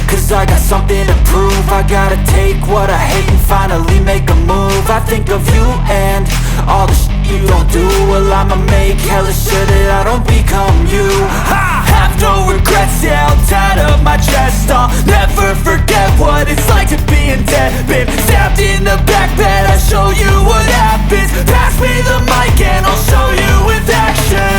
cause I got something to prove. I gotta take what I hate and finally make a move. I think of you and all the shit you don't do. Well, I'ma make hella sure that I don't become you. I have no regrets, yeah, I'll tie up my chest. I'll never forget what it's like to be in debt. Been stabbed in the back bed, I'll show you what happens. Pass me the mic and I'll show you with action.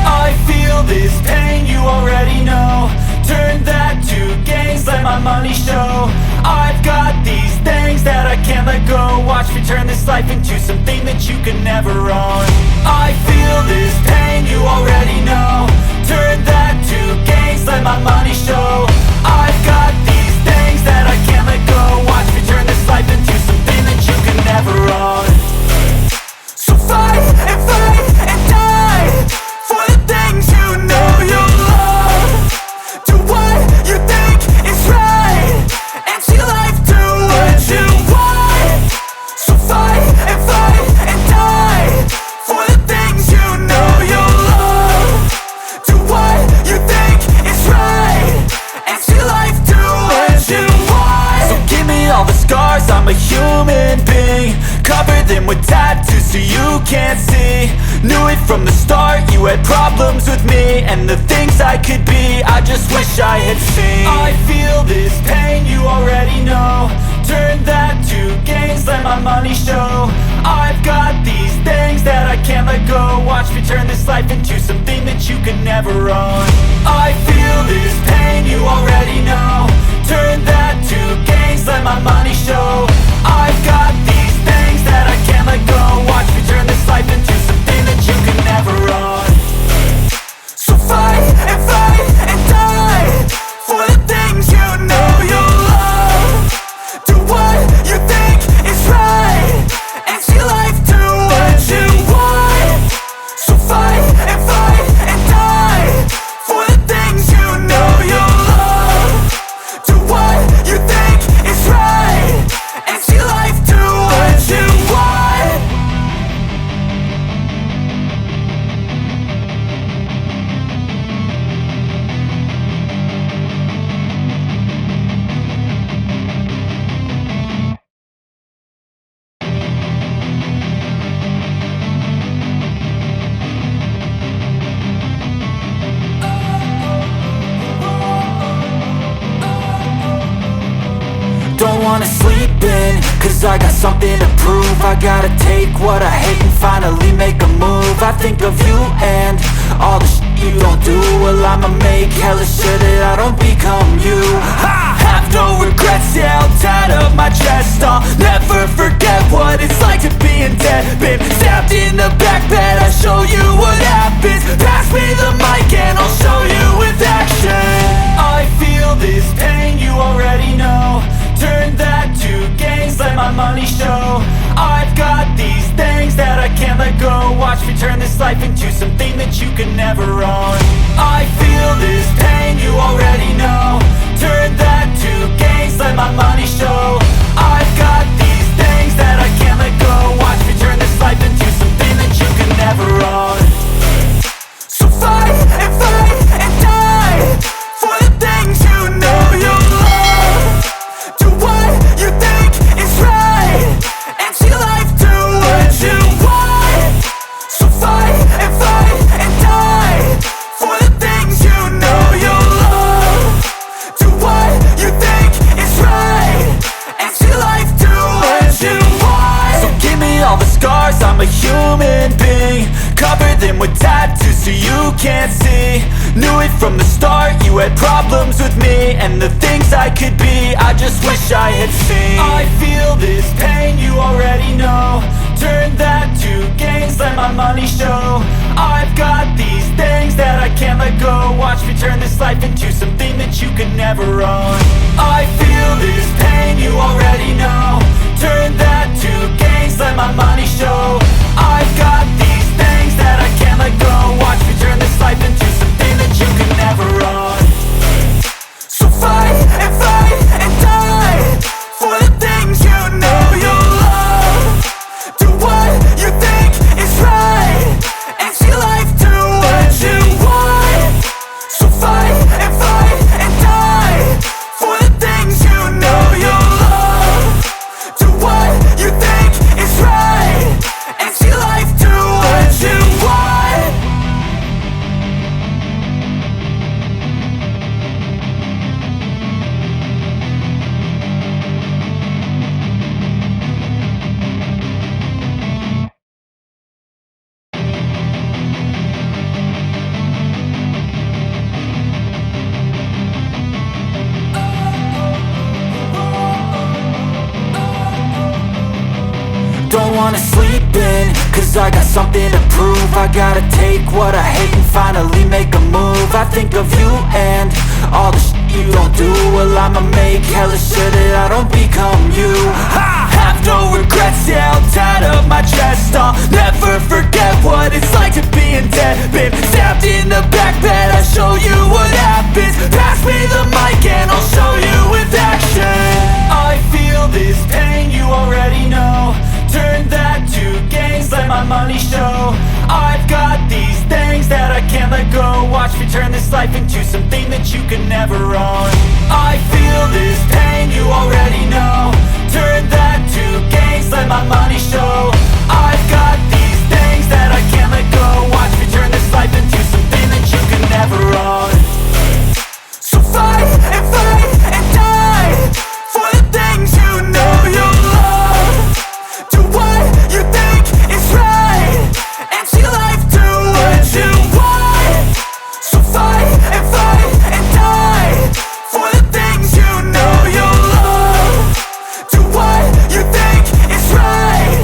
I feel this pain, you already know. Turn that to gains, let my money show. I've got these things that I can't let go. Watch me turn this life into something that you could never own. I feel this pain, you already know. Turn that to gains, let my money show. I've got these things that I can't let go. Watch me turn this life into something that you could never own. So fight and die for the things you know you love. Do what you think is right and see life do what you want. So fight and die for the things you know you love. Do what you think is right and see life do what you want. So give me all the scars, I'm a human being. Cover them with tattoos so you can't see. Knew it from the start, you had problems with me and the things I could be, I just wish I had seen. I feel this pain, you already know. Turn that to gains, let my money show. I've got these things that I can't let go. Watch me turn this life into something that you could never own. I feel this pain, you already know. Turn that to gains, let my money show. I've got these things that I can't let go. Watch me turn this life into something that you could never own. So fight and die for the things you know you love. Do what you think is right and see life do what you want. So fight and die for the things you know you love. Do what you think is right and see life do what you want. Don't wanna sleep in, cause I got something to prove. I gotta take what I hate and finally make a move. I think of you and all the shit you don't do. Well, I'ma make hella sure that I don't become you. I have no regrets, yeah, I'll tie up my chest. I'll never forget what it's like to be in debt. Been stabbed in the back bed, I'll show you what happens. Pass me the mic and I'll show you with action. I feel this pain, you already know. Turn that to gains, let my money show. I've got these things that I can't let go. Watch me turn this life into something that you could never own. I feel this pain, you already know. Turn that to gains, let my money show. I've got these things that I can't let go. Watch me turn this life into something that you could never own. So fight and die for the things you know you love. Do what you think is right and see life do what you want. So fight and die for the things you know you love. Do what you think is right and see life do what you want. So give me all the scars, I'm a human being. Cover them with tattoos so you can't see. Knew it from the start, you had problems with me and the things I could be, I just wish I had seen. I feel this pain, you already know. Turn that to gains, let my money show. I've got these things that I can't let go. Watch me turn this life into something that you could never own. I feel this pain, you already know. Turn that to gains, let my money show. I've got these things that I can't let go. Watch me turn this life into something that you could never own. So fight and die for the things you know you love. Do what you think is right and see life do what you want. So fight and die for the wanna sleep in, cause I got something to prove. I gotta take what I hate and finally make a move. I think of you and all the shit you don't do. Well, I'ma make hella sure that I don't become you. I have no regrets, yeah, I'll tie up my chest. I'll never forget what it's like to be in debt. Been stabbed in the back bed, I'll show you what happens. Pass me the mic and I'll show you with action. I feel this pain, you already know. Turn that to gains, let my money show. I've got these things that I can't let go. Watch me turn this life into something that you can never own. I feel this pain, you already know. Turn that to gains, let my money show. I've got these things that I can't let go. Watch me turn this life into something that you can never own. So fight and die for the things you know you love. Do what you think is right and see life do what you want. So fight and die for the things you know you love. Do what you think is right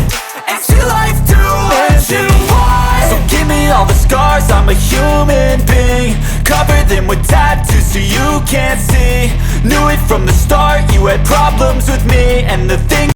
and see life do what you want. So give me all the scars, I'm a human being. Cover them with tattoos so you can't see. Knew it from the start, you had problems with me. And the thing